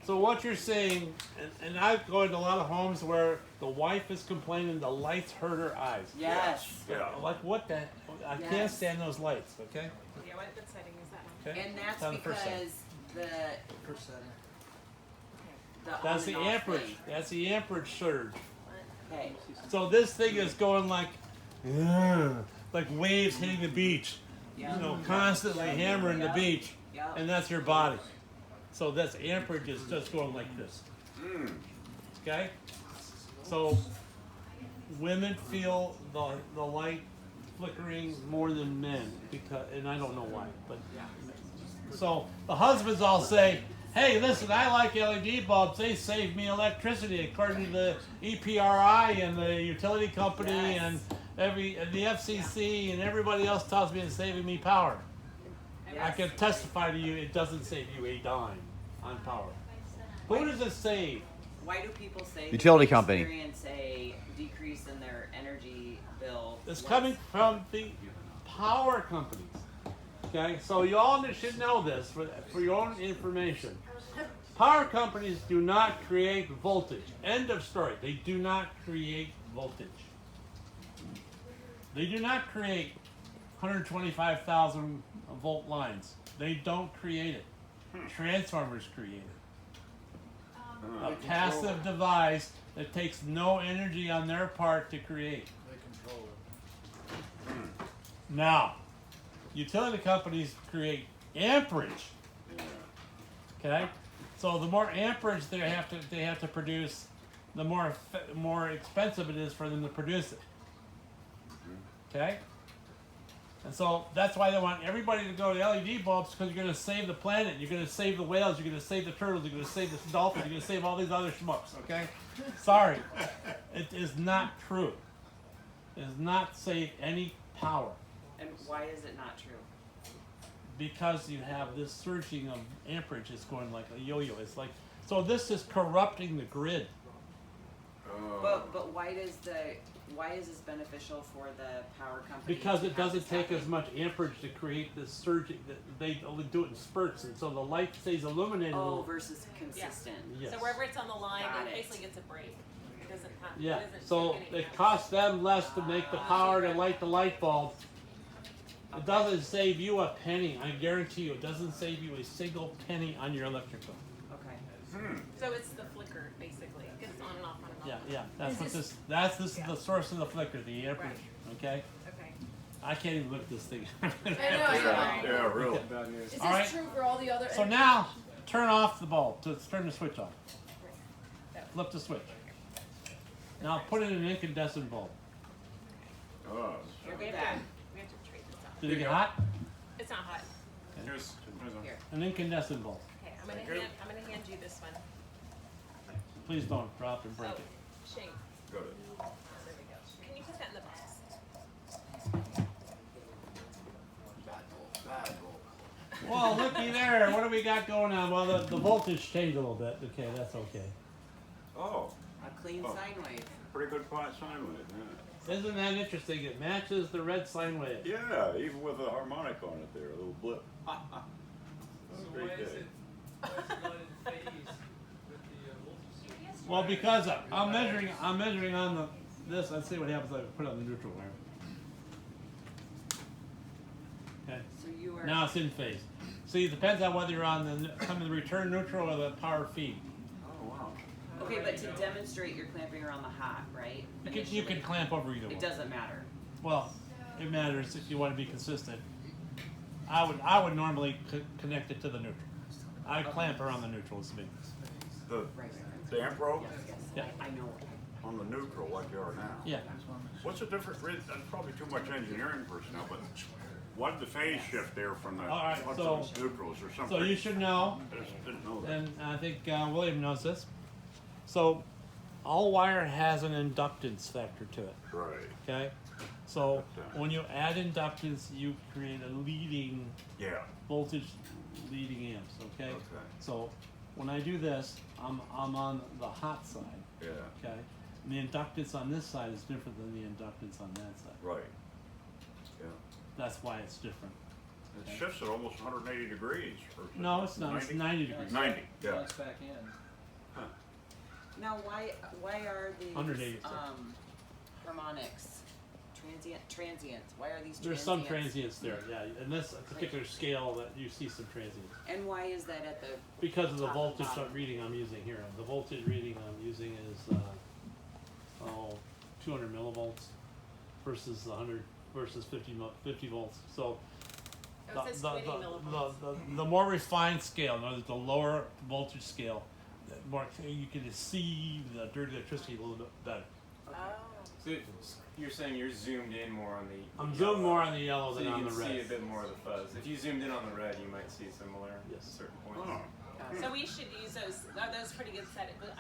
So what you're saying, and I've gone to a lot of homes where the wife is complaining the lights hurt her eyes. Yes. Yeah. Like what the? I can't Yes. stand those lights. Okay. Yeah, what setting is that Okay. And that's It's on the first setting. because First setting. the That's on the and off amperage. thing. That's the amperage surge. Okay. So this thing is going like waves hitting the beach. Yeah. You know, constantly hammering the Yeah. beach, Yeah. and that's your body. So that's amperage is just going like this. Okay. So women feel the light flickering more than men because, and I don't know why, but so the husbands all say, "Hey, listen, I like LED bulbs. They save me electricity according to the EPRI and the utility company Yes. and the FCC and everybody else tells me it's saving me power." I Yes. can testify to you, it doesn't save you a dime on power. Who does it save? Why do people say Utility they company. experience a decrease in their energy bill? It's less? coming from the power companies. Okay, so you all should know this for your own information. Power companies do not create voltage. End of story. They do not create voltage. They do not create 125,000 volt lines. They don't create it. Transformers create it. A passive device that takes no energy on their part to create. They control it. Now, utility companies create amperage. Okay, so the more amperage they have to produce, the more expensive it is for them to produce it. Okay, and so that's why they want everybody to go to LED bulbs, because you're going to save the planet, you're going to save the whales, you're going to save the turtles, you're going to save the dolphins, you're going to save all these other schmucks. Okay, sorry, it is not true. It does not save any power. And why is it not true? Because you have this surging of amperage is going like a yo-yo. It's like, so this is corrupting the grid. But why is this beneficial for the power company? Because to it have doesn't this take happen? as much amperage to create this surging. They only do it in spurts, and so the light stays illuminated. Oh, versus consistent. Yes. So wherever it's on the line, Got it it. basically gets a break. It doesn't have. Yeah. It doesn't So take any it amp. costs them less to make the power to light the light bulb. It doesn't save you a penny. I guarantee you, it doesn't save you a single penny on your electric bill. Okay. So it's the flicker basically. It gets on and off, on and off. Yeah. That's Is what this- this is the source of the flicker, the amperage. Okay. Okay. I can't even look at this thing. I know. Yeah, really. Bad news. Is All right. this true for all the other? So now, turn off the bulb. Turn the switch off. Flip the switch. Now put in an incandescent bulb. Oh, Here We we have go. to. We have to trade this out. Did it get hot? It's not hot. Here's Here. An incandescent bulb. Okay. I'm gonna hand you this one. Please don't drop and break Oh, it. Shane. got it. There we go. Can you put that in the box? Well, looky there. What do we got going on? Well, the voltage changed a little bit. Okay, that's okay. Oh, A clean Oh. sine wave. pretty good sine wave, Isn't that interesting? It matches the red sine wave. yeah. Yeah, even with a harmonic on it there, a little blip. That's a great day. Why is it not in phase with the voltage? Well, because I'm measuring on this. Let's see what happens if I put it on the neutral wire. Okay. So you are. Now it's in phase. See, it depends on whether you're on the return neutral or the power feed. Oh, wow. Okay, but to demonstrate, you're clamping around the hot, right? You can clamp over either It one. doesn't matter. Well, it matters if you want to be consistent. I would normally connect it to the neutral. I clamp around the neutral is me. The, Right. the amp probe Yes. Yeah. I know. on the neutral like you are now. Yeah. What's the difference? That's probably too much engineering personnel, but what's the phase shift there from the All right, what's so- those neutrals or something? So you should know, I just didn't know that. and I think William knows this. So all wire has an inductance factor to it. Right. Okay. So when you add inductance, you create a leading Yeah. voltage leading amps. Okay. Okay. So when I do this, I'm on the hot side. Yeah. Okay. And the inductance on this side is different than the inductance on that side. Right. Yeah. That's why it's different. It shifts at almost 180 degrees. Or No, it's not. It's 90 degrees. 90, yeah. Plugs back in. Now, why are these 180. harmonics transients? Why are these There's transients? some transients there, yeah. In this particular scale, that you see some transients And why is that at the? because of the Top and voltage bottom. reading I'm using here. The voltage reading I'm using is 200 millivolts versus 100 versus 50 volts. So Oh, it says 20 millivolts. the more refined scale, in other words, the lower voltage scale, the more you can see the dirty electricity a little bit better. Oh. So you're saying you're zoomed in more on the. I'm yellow, zoomed more on the yellow so than you on can the red. see a bit more of the fuzz. If you zoomed in on the red, you might see similar Yes. at certain points. Oh. So we should use those. Are those pretty good settings?